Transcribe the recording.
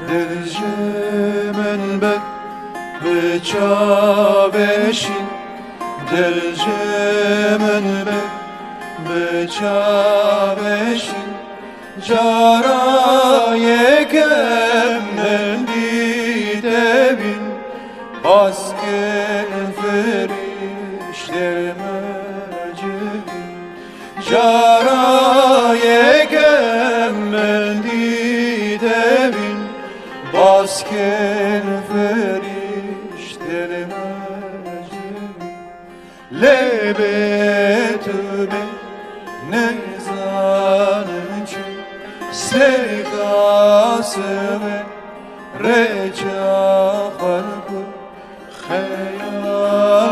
Delcemen bek ve çabeşin, delcemen bek ve çabeşin, caraye kemmendi devin, basken ferişler mecibin, caraye kemmendi devin, basken ferişler mecibin, lebetübe nezanıcı sergası ve reca halkı, hayalına